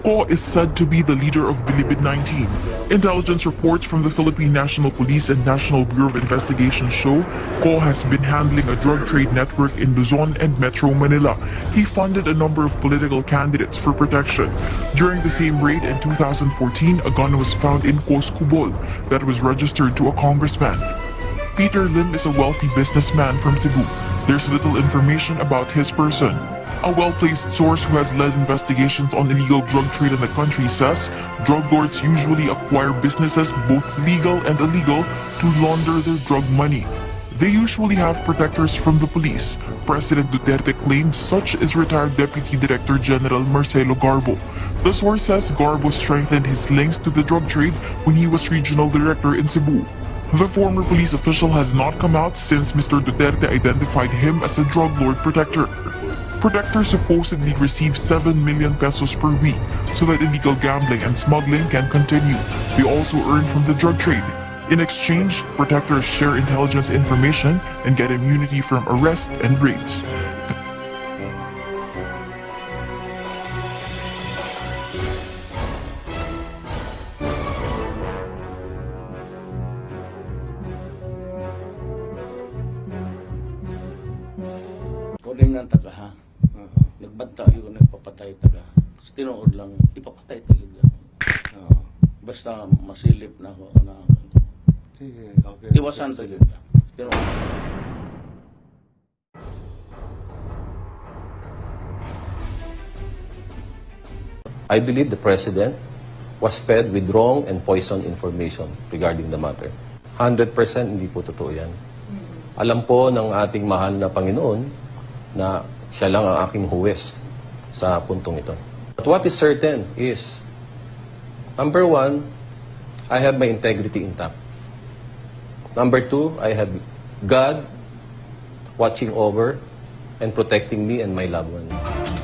Ko is said to be the leader of Bilibid-19. Intelligence reports from the Philippine National Police and National Bureau of Investigation show Ko has been handling a drug trade network in Luzon and Metro Manila. He funded a number of political candidates for protection. During the same raid in 2014, a gun was found in Ko's Kubol that was registered to a congressman. Peter Lim is a wealthy businessman from Cebu. There's little information about his person. A well-placed source who has led investigations on illegal drug trade in the country says drug lords usually acquire businesses, both legal and illegal, to launder their drug money. They usually have protectors from the police. President Duterte claimed such is retired Deputy Director General Marcelo Garbo. The source says Garbo strengthened his links to the drug trade when he was regional director in Cebu. The former police official has not come out since Mr. Duterte identified him as a drug lord protector. Protectors supposedly receive 7 million pesos per week so that illegal gambling and smuggling can continue. They also earn from the drug trade. In exchange, protectors share intelligence information and get immunity from arrest and raids. Kunin ng taga ha. Nagbanta yun, nagpapatay taga. Tapos tinuod lang, ipapatay taga lang. Basta masilip na ako na Sige, okay. tiwasan taga. Tinuod. I believe the President was fed with wrong and poison information regarding the matter. 100% hindi po totoo yan. Alam po ng ating mahal na Panginoon na siya lang ang aking huwes sa puntong ito. But what is certain is, number one, I have my integrity intact. Number two, I have God watching over and protecting me and my loved one.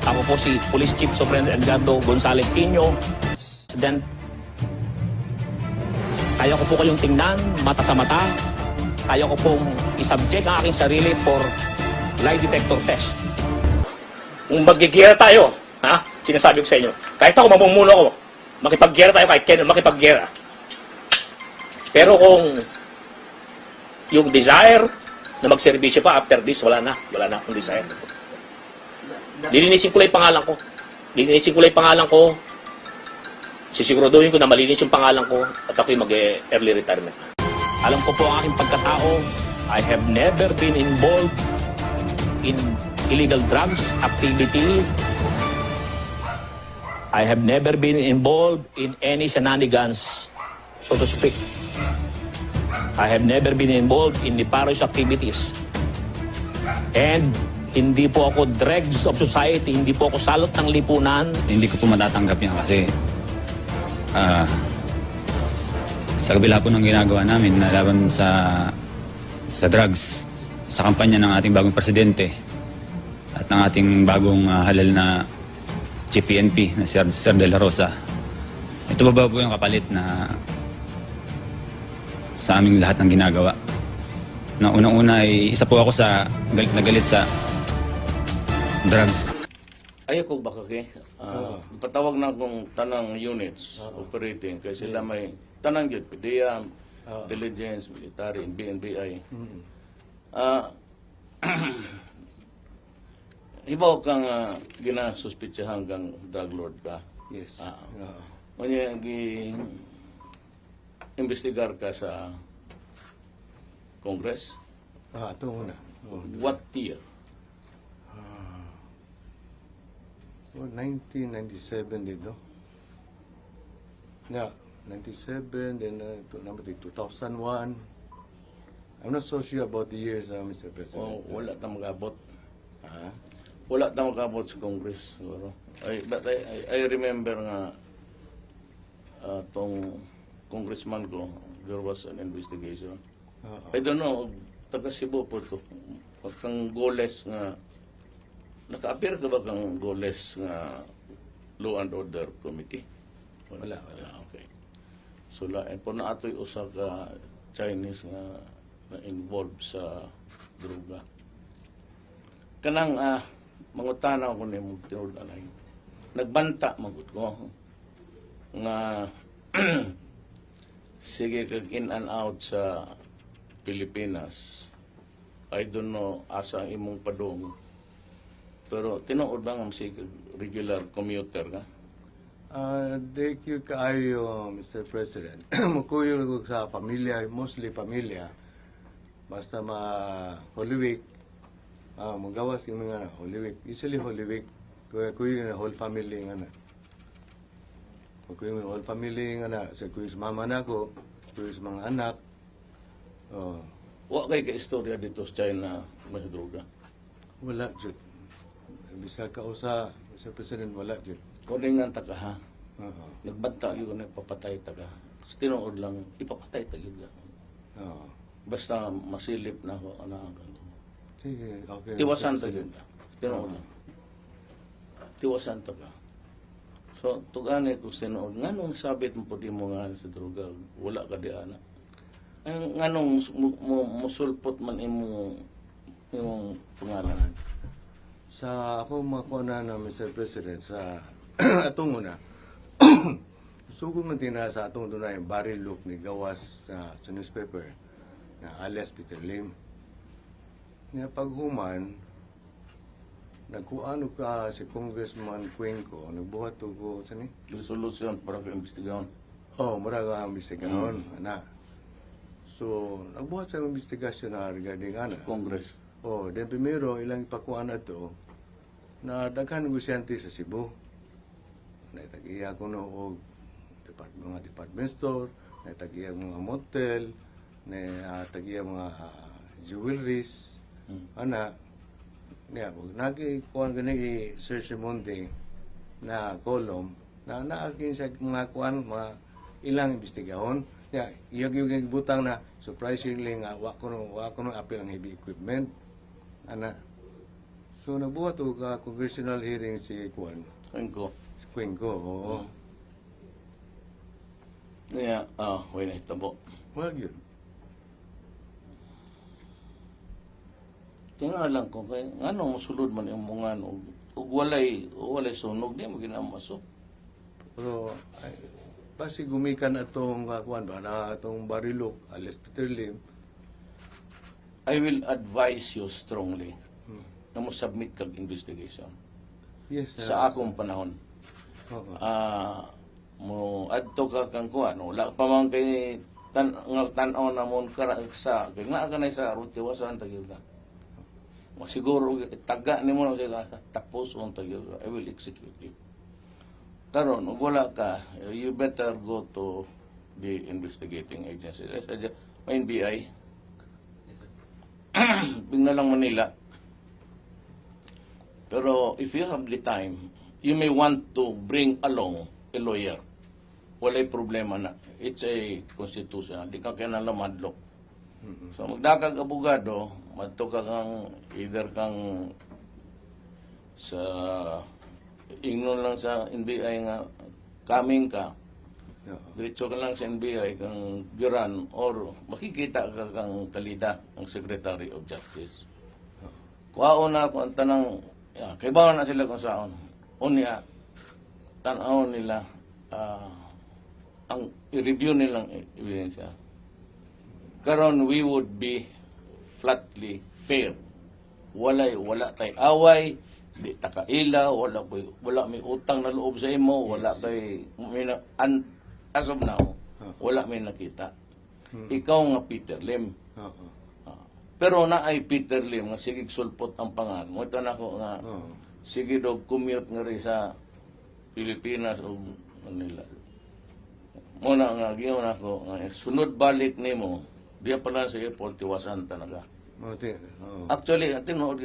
Ako po si Police Chief Superintendent Edgardo Gonzales Quino. President, kaya ko po kayong tingnan, mata sa mata. Kaya ko pong isubject ang aking sarili for lie detector test. Kung magigera tayo, ha? Sinasabi ko sa inyo, kahit ako mamumuno ako, makipaggera tayo kahit kailan makipaggera. Pero kung yung desire na magserbisyo pa after this, wala na akong desire. Lilinisin ko lang yung pangalan ko. Lilinisin ko lang yung pangalan ko. Sisiguraduhin ko na malinis yung pangalan ko at ako'y mag-early retirement. Alam ko po ang aking pagkatao. I have never been involved in illegal drugs activity. I have never been involved in any shenanigans, so to speak. I have never been involved in nefarious activities. And hindi po ako dregs of society, hindi po ako salot ng lipunan. Hindi ko po matatanggap yan kasi sa kabila po ng ginagawa namin na laban sa drugs, sa kampanya ng ating bagong presidente at ng ating bagong halal na GPNP na Sir De La Rosa. Ito ba po yung kapalit na sa aming lahat ng ginagawa? Na unang-una ay isa po ako sa galit na galit sa drugs. Ayaw ko baka kay patawag na kong tanang units operating kasi sila may tanang yun, PDEA, intelligence, military, BNBI. Ibaw kang ginasuspitsya hanggang drug lord ka. Yes. Kanya investigar ka sa Congress. Ito muna. What year? 1997 dito. Yeah, 97, then number 2001. I'm not so sure about the years, Mr. President. Oh, wala na mag-abot. Ah, Wala na mag-abot sa Congress. Siguro. But I remember nga tong congressman ko, there was an investigation. I don't know, taga Cebu po ito. Pagkang goles nga, naka-appear ka ba kang goles nga Law and Order Committee? Wala. Okay. So, po na ato'y usa ka Chinese nga na involved sa droga. Kanang mangutana ko ni mong tinuod anay. Nagbanta magut ko nga sige kag in and out sa Pilipinas. I don't know asa ang imong padung. Pero tinuod lang ang sige regular commuter ka. Thank you kaayo, Mr. President. Mukuyo ko sa pamilya, mostly pamilya. Basta Holy Week, magawas yung mga Holy Week. Usually Holy Week, kuyo na whole family nga na. Kuyo yung whole family nga na. Sa kuyo sa mama na ko, kuyo sa mga anak. Wa kay ka-istorya dito sa China may droga. Wala, Jud. Bisa ka usa, Mr. President, wala, Jud. Kuningan ta ka ha. Oo. Nagbanta yun na ipapatay ta ka. Sa tinuod lang, ipapatay ta yun lang. Oo. Basta masilip na ho, ano. Sige, okay. Tiwasan ta yun. Tinuod lang. Tiwasan ta ka. So, tugani ko sinuod. Nga nung sabit mo po di mo nga sa droga, wala ka di ana. Nga nung musulpot man imong pangalan. Sa ako makuha na Mr. President, sa atong una, sugo man tina sa atong dunay barrel look ni gawas sa newspaper na alias Peter Lim. Nga paghuman, nagkuano ka si Congressman Cuenco, nagbuhat ko sa ni? Resolution para ka imbestigahan. Oh, mura ka ang investigasyon, ana. So, nagbuhat sa investigasyon na regarding ana. Congress. Oh, then primero, ilang ipakuan na to, na daghan negosyante sa Cebu. Naitag-iya ko no og mga department store, naitag-iya mga motel, naitag-iya mga jewelries, ana. Niya, nagikuan gani search Monday na column na naaskin sa mga kuan mga ilang investigahon. Niya, iyag butang na surprisingly nga wa ko no apil ang heavy equipment. Ana. So nabuhat og congressional hearing si kuan. Si Cuenco, oo. Kaya, way na hitabo. Well, yun. Tingnan lang ko kay ngano mosulod man yung mga ug walay sunog di mo ginamaso. Pero ay, basi gumikan atong kuan ba na atong barilok alias Peter Lim. I will advise you strongly na mo submit kag investigation Yes. sa akong panahon. Oo. Mo adto ka kang kuan wala pa man kay tan-aw na mo sa kay nga ka na sa rutiwasan tagyud ka. Masiguro taga nimo na siya tapos on tagyud ka. I will execute you. Karon ug wala ka, you better go to the investigating agency. NBI. Bigla lang Manila. Pero if you have the time, you may want to bring along a lawyer. Walay problema na. It's a constitution. Di ka kaya madlock. So magdakag abogado, madto ka kang either kang sa ingnon lang sa NBI nga coming ka. Diretso ka lang sa NBI kang Buran or makikita ka kang Kalida, ang Secretary of Justice. Kuhaon na ako ang tanang, kay bawa na sila kung saan. Unya, tanaw nila, ang i-review nilang ebidensya. Karon we would be flatly fair. Wala tay away, di takaila, wala may utang na loob sa imo, wala kay as of now, wala may nakita. Ikaw nga Peter Lim. Pero na ay Peter Lim nga sige sulpot ang pangalan mo. Ito na ko nga sige dog commute nga rin sa Pilipinas o Manila. Muna nga giyon ako nga sunod balik nimo diya pala sa airport tiwasan talaga. Actually tinuod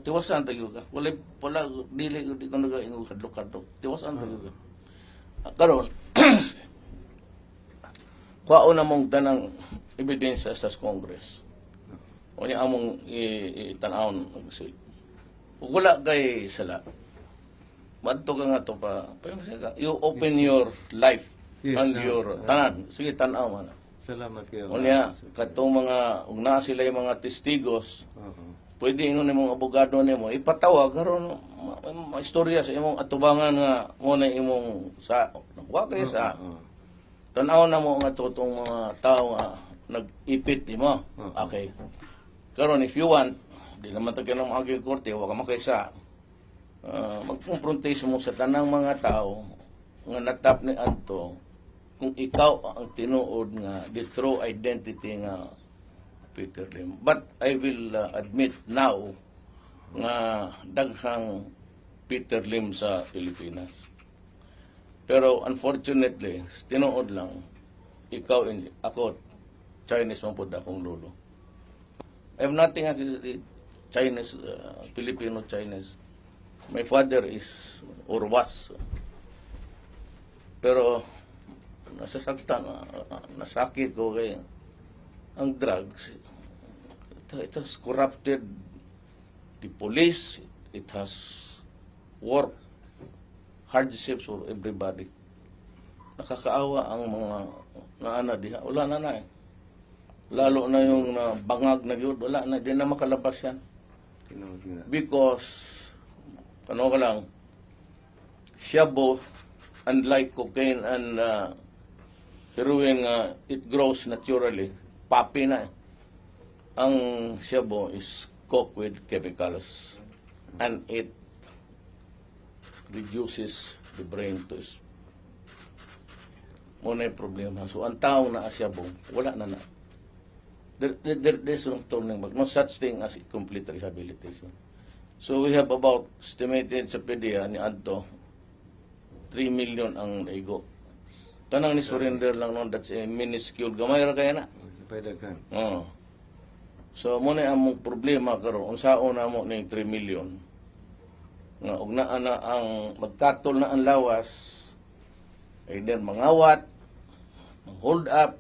tiwasan tayo ka. Wala dili ko nagaingo kadlok-kadlok. Tiwasan tayo ka. Karon kuhaon na mong tanang ebidensya sa Congress. O niya among itanawon wala kay sala. Madto ka nga to pa. You open your life and your tanan. Sige tanaw man. Salamat kayo. O niya katong mga ug naa sila yung mga testigos pwede ingon imong abogado nimo ipatawag karon istorya sa imong atubangan nga mo na imong sa wa kay sa tan-aw na mo nga totong mga tao nga nag-ipit nimo. Okay. Karon if you want, di naman tagyan ng mga korte, wa ka makaysa. Magkonfrontation mo sa tanang mga tao nga natap ni Anto kung ikaw ang tinuod nga the true identity nga Peter Lim. But I will admit now nga daghang Peter Lim sa Pilipinas. Pero unfortunately, tinuod lang, ikaw and ako, Chinese man po akong lolo. I have nothing against the Chinese, Filipino Chinese. My father is or was. Pero nasasaktan, nasakit ko kay ang drugs. It has corrupted the police. It has worked hardships for everybody. Nakakaawa ang mga naana diha. Wala na eh. Lalo na yung bangag na yun. Wala na. Di na makalabas yan. Because, ano ka lang, shabu, unlike cocaine and heroin, it grows naturally. Papi na eh. Ang shabu is cooked with chemicals and it reduces the brain to muna yung problema. So, ang tao na asyabong, wala na na. There's no such thing as complete rehabilitation. So, we have about, estimated sa PDEA ni Anto, 3 million ang naigo. Tanang ni surrender lang noon, that's a minuscule. Gamay ra kaya na. Padagan. Oo. So, muna ang problema karon unsaon na mo ning 3 million. Nga og naa na ang magkatol na ang lawas, either mangawat, hold up,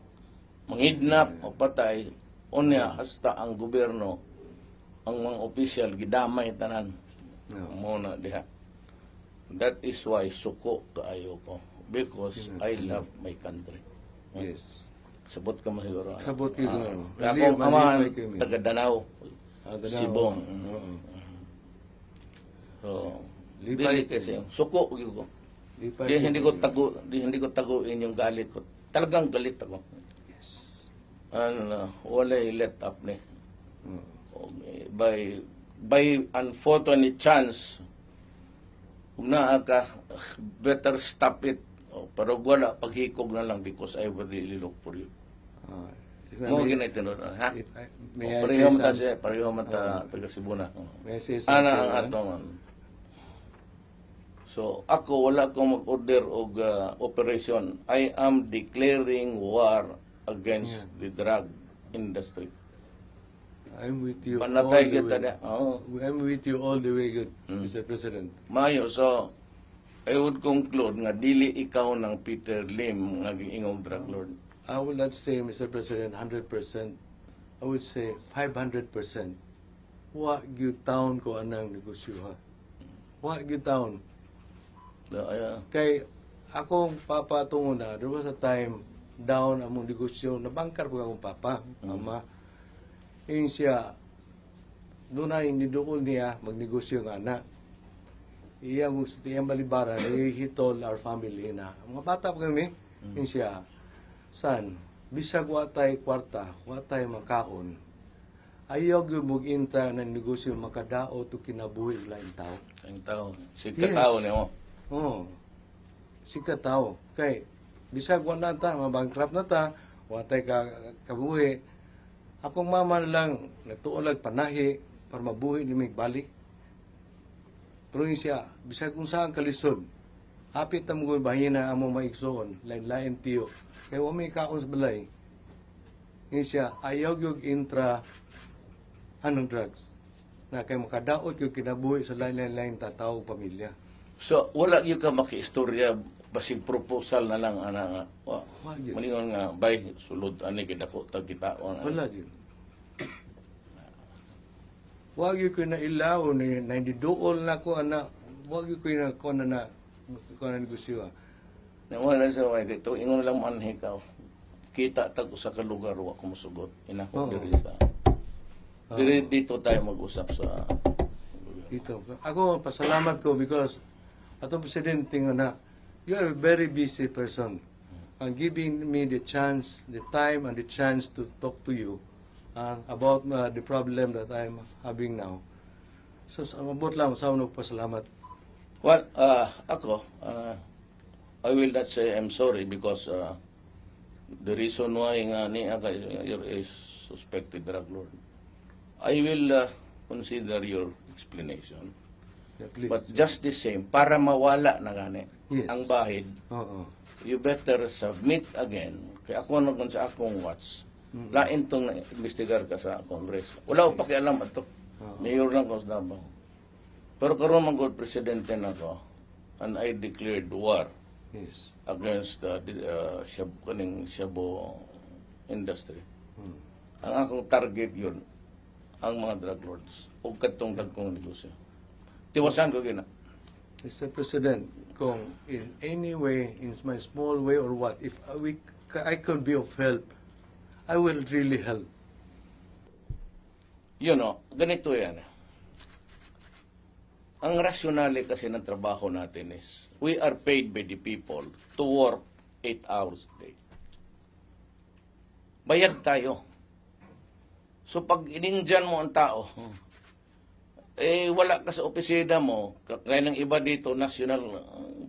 mangidnap o patay, unya hasta ang gobyerno, ang mga opisyal gidamay tanan. Muna diha. That is why suko kaayo ko because I love my country. Yes. Sabot ka masiguro. Sabot ka siguro. Ako amahan, taga Danao. Danao. Sibong. Oo. So, Lipay. dili kasi suko gyud ko. Lipay. Hindi ko taguin yung galit ko. Talagang galit ako. Yes. And walay let up ni. Mm. By unfortunate chance, kung naa ka, better stop it. Pero wala, paghikog na lang because I will really look for you. Mo ginaitinod, ha? May I say Pareho mata something? siya, pareho mata taga Sibuna. May I say Ana something? ang atong. So, ako wala akong mag-order og operation. I am declaring war against the drug industry. I'm with you all Panatay the kita way. na. Oo. I'm with you all the way, good, Mr. President. Mayo, so, I would conclude nga dili ikaw ng Peter Lim nga giingong drug lord. I will not say, Mr. President, 100%. I would say 500%. Wa gyud taon ko anang negosyo ha. Wa gyud taon. Kay akong papa tungo na, there was a time down among negosyo, nabangkar ko akong papa, ama. Yun siya, doon na iniduol niya magnegosyo nga na. Iyang balibara, he told our family na, mga bata pa kami, yun siya, san, bisag watay kwarta, watay makaon, ayaw yung mag-inta ng negosyo makadao to kinabuhi laing tao. Ang tao, sika tao niyo. Oo. Sika tao. Kay, bisag wa na ta, mabankrupt na ta, watay kabuhi. Akong mama na lang, nagtuolag panahi, para mabuhi ni may balik. Pero yun siya, bisag kung saan kalisod, hapit na mga bahina among maigsoon, lain-lain tiyo. Kaya wa may kaon sa balay. Yun siya, ayaw yung intra anong drugs. Na kay makadaot yung kinabuhi sa lain-lain tataw pamilya. So, wala yung ka maki-istorya, basig proposal na lang, ana nga. Malingon nga, bay, sulod, ani, kidako, tagkita. Wala din. Wag yung ko na ilaw, na indiduol na ko, ana, wag yung ko na ko na negosyo. Wala sa way, ito, ingon lang manhi ka. Kita tag sa kalugar, wa ko musugot. Inako, diri sa Dito tayo mag-usap sa... Dito. Ako, pasalamat ko because atong presidente nga na, you are a very busy person. And giving me the chance, the time and the chance to talk to you about the problem that I'm having now. So, mabot lang, sa unong pasalamat. Well, I will not say I'm sorry because the reason why nga ni you're a suspected drug lord. I will consider your explanation. Yeah, please. But just the same, para mawala na gani Yes. ang bahid, Oo. you better submit again. Kaya ako naman sa akong watch, lain tong na-investigar ka sa Congress. Wala ko pakialam ato. Mayor lang ko sa Davao. Pero karon man gud presidente na ko, and I declared war Yes. against the Shabu industry. Ang akong target yun, ang mga drug lords o katong dagkong negosyo. Tiwasan ko gina. Mr. President, kung in any way, in my small way or what, if I could be of help, I will really help. You know, ganito yan. Ang rasyonale kasi ng trabaho natin is, we are paid by the people to work 8 hours a day. Bayad tayo. So pag inindyan mo ang tao, wala ka sa opisina mo, kaya ng iba dito, national,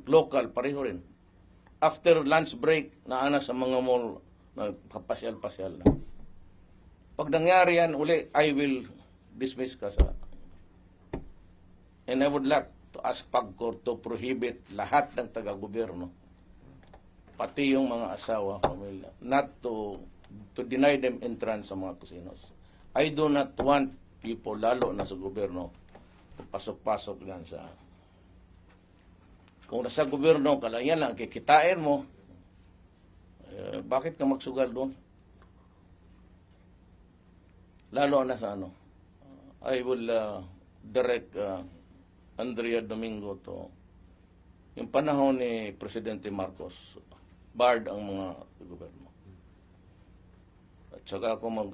local, pareho rin. After lunch break, naana sa mga mall, nagpapasyal-pasyal na. Pag nangyari yan, uli, I will dismiss ka sa... And I would like to ask PAGCOR to prohibit lahat ng taga-gobyerno, pati yung mga asawa, pamilya, not to deny them entrance sa mga casinos. I do not want people, lalo na sa gobyerno, pasok-pasok lang sa... Kung nasa gobyerno ka lang, yan lang, kikitain mo, bakit ka magsugal doon? Lalo na sa ano, I will direct Andrea Domingo to, yung panahon ni Presidente Marcos, barred ang mga gobyerno. At saka kung ang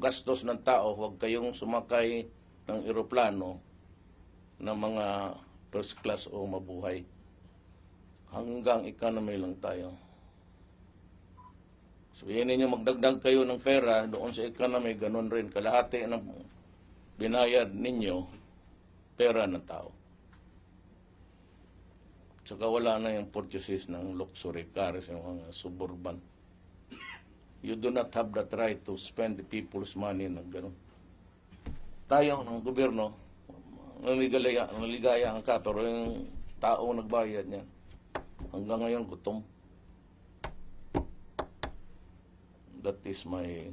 gastos ng tao, huwag kayong sumakay ng eroplano ng mga first class o mabuhay. Hanggang economy lang tayo. So, yan ninyo, magdagdag kayo ng pera doon sa economy, ganun rin. Kalahati ng binayad ninyo, pera ng tao. Saka wala na yung purchases ng luxury cars, yung mga suburban. You do not have that right to spend the people's money ng ganun. Tayo ng gobyerno, naligaya ang ka, pero yung tao nagbayad niyan. Hanggang ngayon, gutom. That is my...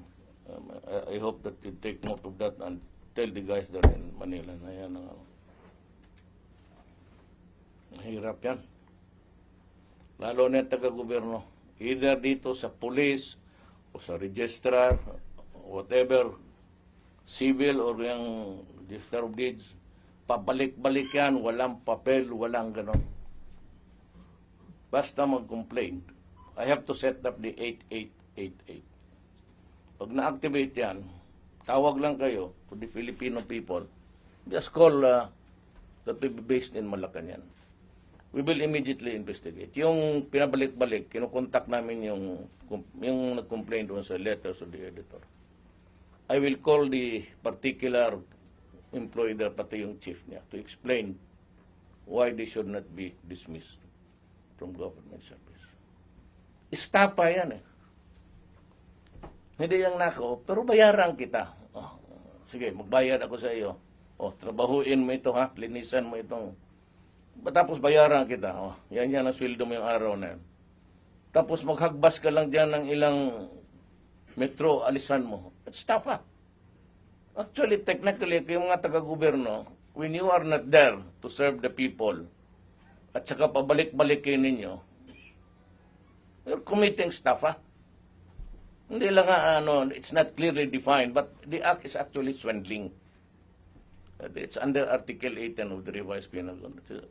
I hope that you take note of that and tell the guys there in Manila na yan ang... Hirap yan. Lalo na yung taga-gobyerno. Either dito sa police o sa registrar, whatever, civil or yung register of deeds, pabalik-balik yan, walang papel, walang ganon. Basta mag-complain. I have to set up the 8888. Pag na-activate yan, tawag lang kayo to the Filipino people. Just call that will be based in Malacanang. We will immediately investigate. Yung pinabalik-balik, kinukontak namin yung nag-complain doon sa letters of the editor. I will call the particular employee there, pati yung chief niya, to explain why they should not be dismissed from government service. Istapa yan eh. Hindi yung nako, pero bayaran kita. Oh, sige, magbayad ako sa iyo. Oh, trabahuin mo ito ha, linisan mo itong. Tapos bayaran kita. Oh, yan ang sweldo mo yung araw na yan. Tapos maghagbas ka lang dyan ng ilang metro, alisan mo. It's tough. Actually, technically, yung mga taga-gobyerno, when you are not there to serve the people, at saka pabalik-balikin ninyo, you're committing stuff, Hindi lang it's not clearly defined, but the act is actually swindling. It's under Article 18 of the Revised Penal Code.